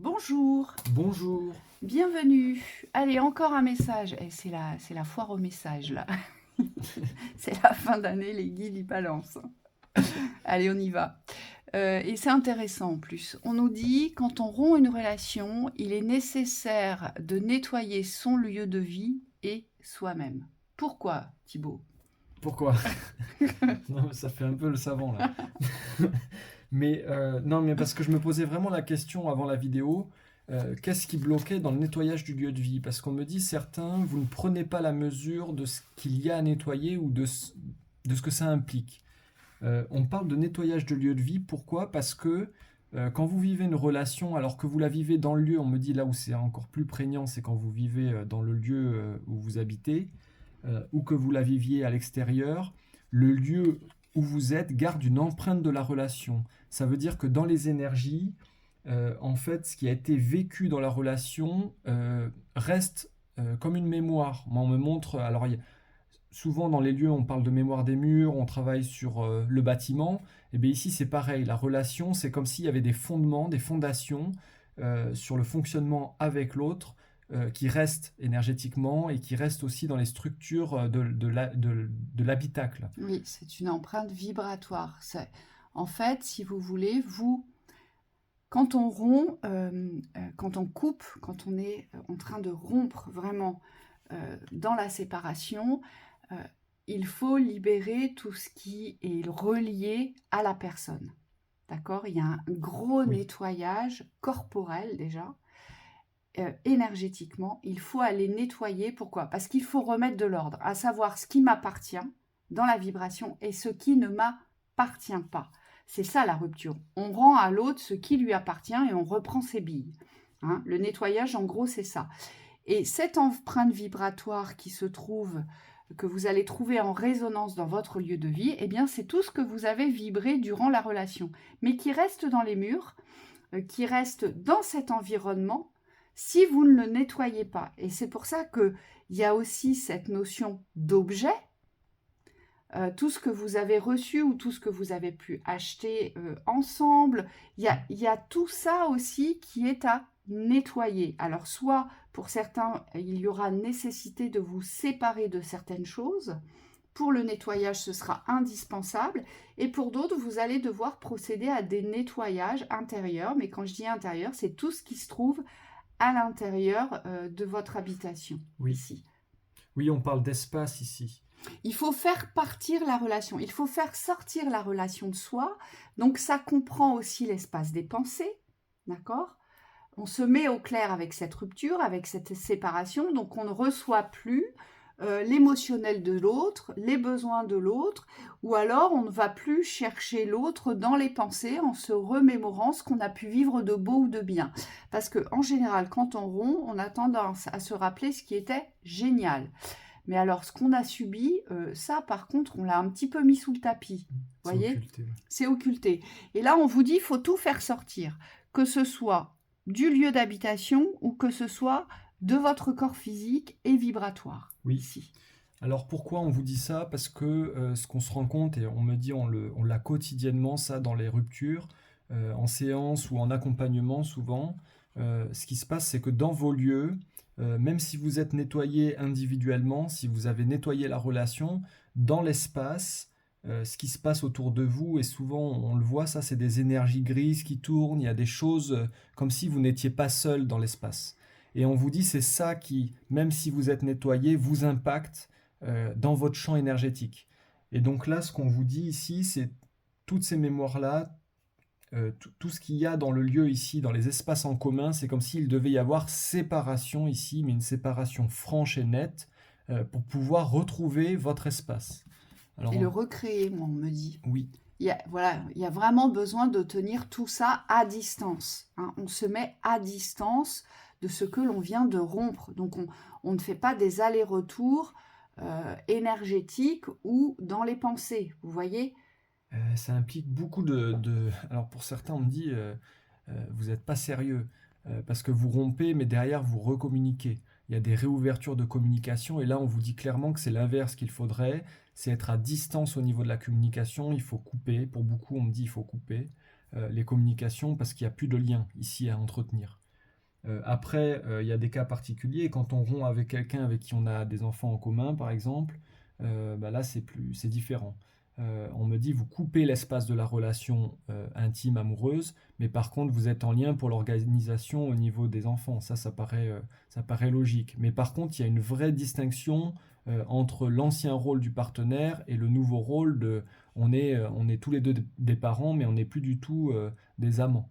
Bonjour, Bonjour. bienvenue. Allez, encore un message. C'est la foire au message là. C'est la fin d'année, les guides y balancent. Allez, on y va. Et c'est intéressant en plus. On nous dit, quand on rompt une relation, il est nécessaire de nettoyer son lieu de vie et soi-même. Pourquoi, Thibaut? Pourquoi? Non, ça fait un peu le savant là. Mais non, mais parce que je me posais vraiment la question avant la vidéo, qu'est-ce qui bloquait dans le nettoyage du lieu de vie? Parce qu'on me dit certains, vous ne prenez pas la mesure de ce qu'il y a à nettoyer ou de ce que ça implique. On parle de nettoyage de lieu de vie, pourquoi? Parce que quand vous vivez une relation, alors que vous la vivez dans le lieu, on me dit là où c'est encore plus prégnant, c'est quand vous vivez dans le lieu où vous habitez, ou que vous la viviez à l'extérieur, le lieu où vous êtes garde une empreinte de la relation. Ça veut dire que dans les énergies, en fait, ce qui a été vécu dans la relation reste comme une mémoire. Moi, on me montre, alors souvent dans les lieux, on parle de mémoire des murs, on travaille sur le bâtiment. Et bien ici, c'est pareil. La relation, c'est comme s'il y avait des fondements, des fondations sur le fonctionnement avec l'autre qui restent énergétiquement et qui restent aussi dans les structures de l'habitacle. Oui, c'est une empreinte vibratoire. En fait, si vous voulez, quand on rompt, quand on coupe, quand on est en train de rompre vraiment dans la séparation, euh, il faut libérer tout ce qui est relié à la personne. D'accord? Il y a un gros Oui, nettoyage corporel déjà, énergétiquement. Il faut aller nettoyer. Pourquoi? Parce qu'il faut remettre de l'ordre, à savoir ce qui m'appartient dans la vibration et ce qui ne m'appartient pas. C'est ça la rupture. On rend à l'autre ce qui lui appartient et on reprend ses billes. Hein, le nettoyage, en gros, c'est ça. Et cette empreinte vibratoire qui se trouve, que vous allez trouver en résonance dans votre lieu de vie, eh bien, c'est tout ce que vous avez vibré durant la relation, mais qui reste dans les murs, qui reste dans cet environnement, si vous ne le nettoyez pas. Et c'est pour ça qu'il y a aussi cette notion d'objet. Tout ce que vous avez reçu ou tout ce que vous avez pu acheter ensemble, il y a tout ça aussi qui est à nettoyer. Alors soit pour certains, il y aura nécessité de vous séparer de certaines choses. Pour le nettoyage, ce sera indispensable. Et pour d'autres, vous allez devoir procéder à des nettoyages intérieurs. Mais quand je dis intérieur, c'est tout ce qui se trouve à l'intérieur de votre habitation, oui. ici. Oui, on parle d'espace ici. Il faut faire partir la relation, il faut faire sortir la relation de soi. Donc ça comprend aussi l'espace des pensées, d'accord? On se met au clair avec cette rupture, avec cette séparation, donc on ne reçoit plus l'émotionnel de l'autre, les besoins de l'autre, ou alors on ne va plus chercher l'autre dans les pensées en se remémorant ce qu'on a pu vivre de beau ou de bien. Parce que en général, quand on rompt, on a tendance à se rappeler ce qui était génial. Mais alors, ce qu'on a subi, ça, par contre, on l'a un petit peu mis sous le tapis. C'est Voyez? occulté. Ouais. C'est occulté. Et là, on vous dit, il faut tout faire sortir. Que ce soit du lieu d'habitation ou que ce soit de votre corps physique et vibratoire, Oui. ici. Alors pourquoi on vous dit ça? Parce que ce qu'on se rend compte, et on me dit on l'a quotidiennement ça dans les ruptures, en séance ou en accompagnement souvent, ce qui se passe c'est que dans vos lieux, même si vous êtes nettoyé individuellement, si vous avez nettoyé la relation, dans l'espace, ce qui se passe autour de vous, et souvent on le voit, ça c'est des énergies grises qui tournent, il y a des choses comme si vous n'étiez pas seul dans l'espace. Et on vous dit c'est ça qui, même si vous êtes nettoyé, vous impacte dans votre champ énergétique. Et donc là, ce qu'on vous dit ici, c'est toutes ces mémoires-là, tout ce qu'il y a dans le lieu ici, dans les espaces en commun, c'est comme s'il devait y avoir séparation ici, mais une séparation franche et nette pour pouvoir retrouver votre espace. Alors, Et le recréer, moi, on me dit. oui, Voilà, il y a vraiment besoin de tenir tout ça à distance. Hein. On se met à distance de ce que l'on vient de rompre. Donc on ne fait pas des allers-retours énergétiques ou dans les pensées. Vous voyez? ça implique beaucoup Alors pour certains, on me dit, vous n'êtes pas sérieux, parce que vous rompez, mais derrière, vous recommuniquez. Il y a des réouvertures de communication, et là, on vous dit clairement que c'est l'inverse qu'il faudrait, c'est être à distance au niveau de la communication, il faut couper. Pour beaucoup, on me dit il faut couper les communications, parce qu'il n'y a plus de lien ici à entretenir. Après, il y a des cas particuliers. Quand on rompt avec quelqu'un avec qui on a des enfants en commun, par exemple, bah là, c'est différent. On me dit, vous coupez l'espace de la relation intime, amoureuse, mais par contre, vous êtes en lien pour l'organisation au niveau des enfants. Ça paraît logique. Mais par contre, il y a une vraie distinction entre l'ancien rôle du partenaire et le nouveau rôle de... on est tous les deux des parents, mais on n'est plus du tout des amants.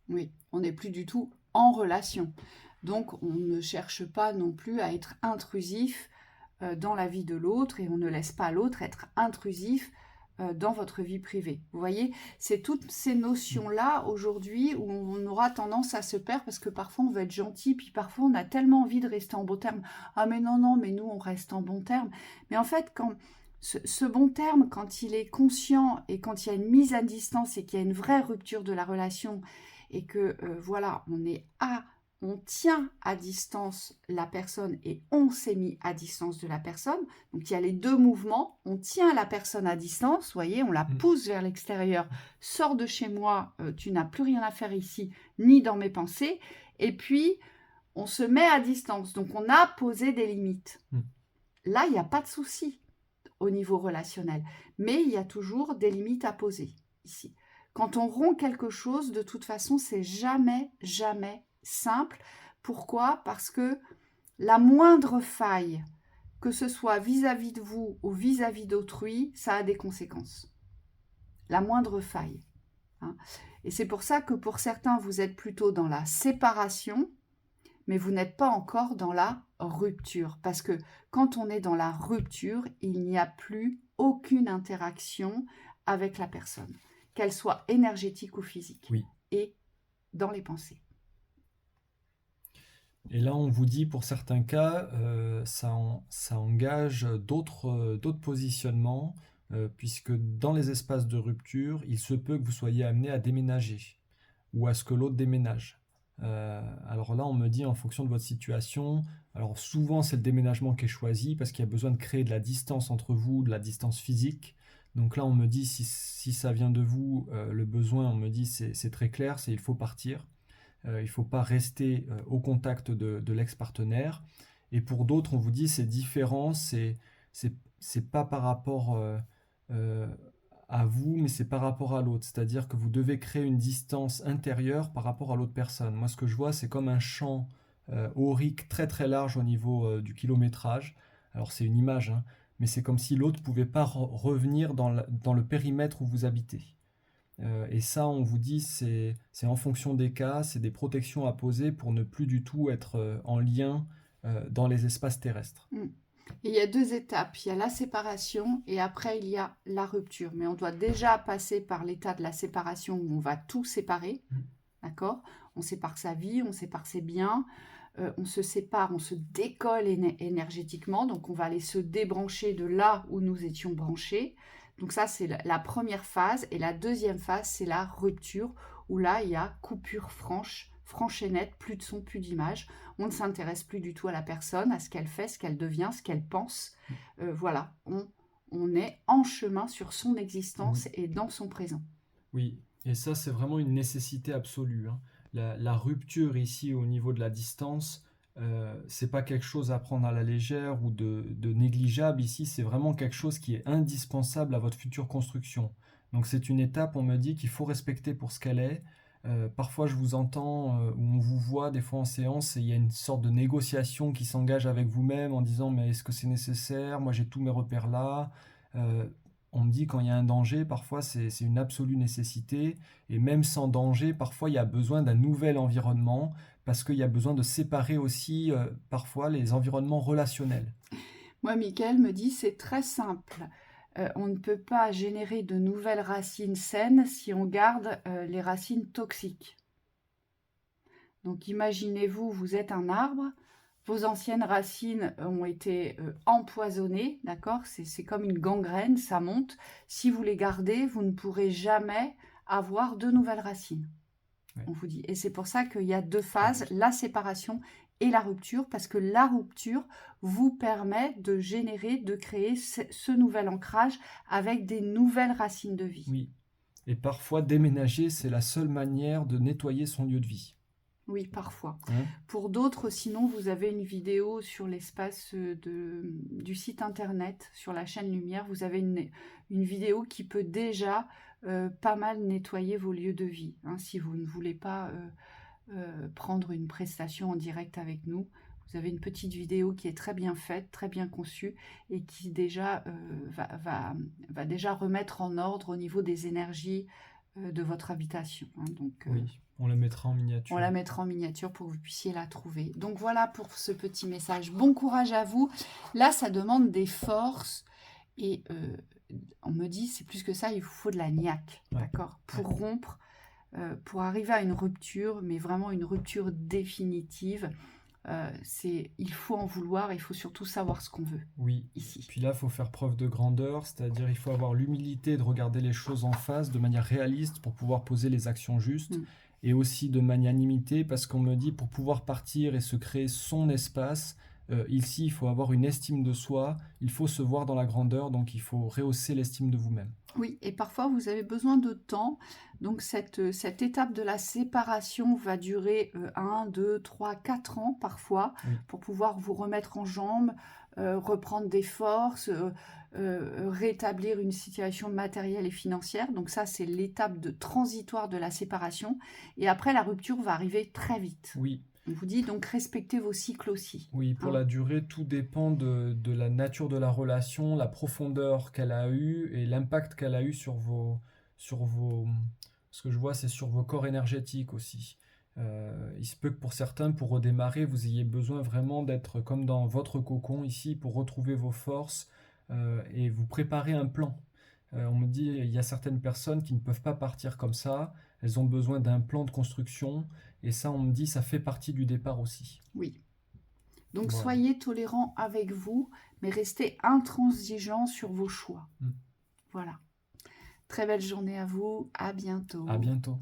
Oui, on n'est plus du tout en relation. Donc, on ne cherche pas non plus à être intrusif dans la vie de l'autre et on ne laisse pas l'autre être intrusif dans votre vie privée. Vous voyez, c'est toutes ces notions-là aujourd'hui où on aura tendance à se perdre parce que parfois on veut être gentil, puis parfois on a tellement envie de rester en bon terme. Ah mais non, non, mais nous on reste en bon terme. Mais en fait, quand ce bon terme, quand il est conscient et quand il y a une mise à distance et qu'il y a une vraie rupture de la relation et que voilà, on tient à distance la personne et on s'est mis à distance de la personne. Donc il y a les deux mouvements. On tient la personne à distance, vous voyez, on la pousse vers l'extérieur. Sors de chez moi, tu n'as plus rien à faire ici, ni dans mes pensées. Et puis, on se met à distance. Donc on a posé des limites. Là, il n'y a pas de souci au niveau relationnel. Mais il y a toujours des limites à poser ici. Quand on rompt quelque chose, de toute façon, c'est jamais, jamais simple. Pourquoi? Parce que la moindre faille, que ce soit vis-à-vis de vous ou vis-à-vis d'autrui, ça a des conséquences. La moindre faille. Hein. Et c'est pour ça que pour certains, vous êtes plutôt dans la séparation, mais vous n'êtes pas encore dans la rupture. Parce que quand on est dans la rupture, il n'y a plus aucune interaction avec la personne, qu'elle soit énergétique ou physique, Oui. et dans les pensées. Et là, on vous dit, pour certains cas, ça engage d'autres positionnements, puisque dans les espaces de rupture, il se peut que vous soyez amené à déménager, ou à ce que l'autre déménage. Alors là, on me dit, en fonction de votre situation, alors souvent c'est le déménagement qui est choisi, parce qu'il y a besoin de créer de la distance entre vous, de la distance physique. Donc là, on me dit, si ça vient de vous, le besoin, on me dit, c'est très clair, c'est il faut partir. Il ne faut pas rester au contact de l'ex-partenaire. Et pour d'autres, on vous dit c'est différent, c'est pas par rapport à vous, mais c'est par rapport à l'autre. C'est-à-dire que vous devez créer une distance intérieure par rapport à l'autre personne. Moi, ce que je vois, c'est comme un champ aurique très très large au niveau du kilométrage. Alors c'est une image, hein, mais c'est comme si l'autre ne pouvait pas revenir dans le périmètre où vous habitez. Et ça, on vous dit, c'est en fonction des cas, c'est des protections à poser pour ne plus du tout être en lien dans les espaces terrestres. Et il y a deux étapes, il y a la séparation et après il y a la rupture. Mais on doit déjà passer par l'état de la séparation où on va tout séparer, d'accord? On sépare sa vie, on sépare ses biens, on se sépare, on se décolle énergétiquement, donc on va aller se débrancher de là où nous étions branchés. Donc ça, c'est la première phase. Et la deuxième phase, c'est la rupture, où là, il y a coupure franche et nette, plus de son, plus d'image. On ne s'intéresse plus du tout à la personne, à ce qu'elle fait, ce qu'elle devient, ce qu'elle pense. Voilà, on est en chemin sur son existence et dans son présent. Oui, et ça, c'est vraiment une nécessité absolue, hein. La rupture ici au niveau de la distance, c'est pas quelque chose à prendre à la légère ou de négligeable ici, c'est vraiment quelque chose qui est indispensable à votre future construction. Donc c'est une étape, on me dit, qu'il faut respecter pour ce qu'elle est. Parfois je vous entends ou on vous voit des fois en séance et il y a une sorte de négociation qui s'engage avec vous-même en disant mais est-ce que c'est nécessaire? Moi j'ai tous mes repères là. On me dit quand il y a un danger, parfois c'est une absolue nécessité. Et même sans danger, parfois il y a besoin d'un nouvel environnement parce qu'il y a besoin de séparer aussi parfois les environnements relationnels. Moi, Mickaël me dit, c'est très simple. On ne peut pas générer de nouvelles racines saines si on garde les racines toxiques. Donc imaginez-vous, vous êtes un arbre, vos anciennes racines ont été empoisonnées, d'accord? C'est comme une gangrène, ça monte. Si vous les gardez, vous ne pourrez jamais avoir de nouvelles racines. Ouais. On vous dit. Et c'est pour ça qu'il y a deux phases, la séparation et la rupture, parce que la rupture vous permet de générer, de créer ce nouvel ancrage avec des nouvelles racines de vie. Oui. Et parfois déménager, c'est la seule manière de nettoyer son lieu de vie. Oui, parfois. Hein? Pour d'autres, sinon, vous avez une vidéo sur l'espace du site internet, sur la chaîne Lumière. Vous avez une vidéo qui peut déjà pas mal nettoyer vos lieux de vie. Hein, si vous ne voulez pas prendre une prestation en direct avec nous, vous avez une petite vidéo qui est très bien faite, très bien conçue et qui déjà va déjà remettre en ordre au niveau des énergies de votre habitation. Hein. Donc, Oui, on la mettra en on miniature. la mettra en miniature pour que vous puissiez la trouver. Donc voilà pour ce petit message. Bon courage à vous. Là, ça demande des forces et on me dit, c'est plus que ça, il vous faut de la niaque, Ouais. d'accord, pour rompre, pour arriver à une rupture, mais vraiment une rupture définitive. Il faut en vouloir, il faut surtout savoir ce qu'on veut Oui. ici. Puis là, il faut faire preuve de grandeur, c'est-à-dire il faut avoir l'humilité de regarder les choses en face de manière réaliste pour pouvoir poser les actions justes, et aussi de magnanimité, parce qu'on me dit pour pouvoir partir et se créer son espace, ici il faut avoir une estime de soi, il faut se voir dans la grandeur, donc il faut rehausser l'estime de vous-même. Oui, et parfois vous avez besoin de temps. Donc cette étape de la séparation va durer 1, 2, 3, 4 ans parfois, Oui. pour pouvoir vous remettre en jambes, reprendre des forces, rétablir une situation matérielle et financière. Donc ça, c'est l'étape transitoire de la séparation. Et après, la rupture va arriver très vite. Oui. On vous dit donc respectez vos cycles aussi. Oui, pour Hein. la durée, tout dépend de la nature de la relation, la profondeur qu'elle a eue et l'impact qu'elle a eu sur vos, ce que je vois, c'est sur vos corps énergétiques aussi. Il se peut que pour certains, pour redémarrer, vous ayez besoin vraiment d'être comme dans votre cocon ici pour retrouver vos forces et vous préparer un plan. On me dit, il y a certaines personnes qui ne peuvent pas partir comme ça, elles ont besoin d'un plan de construction et ça, on me dit, ça fait partie du départ aussi. Oui. Donc Voilà. soyez tolérants avec vous, mais restez intransigeants sur vos choix. Mm. Voilà. Très belle journée à vous. À bientôt. À bientôt.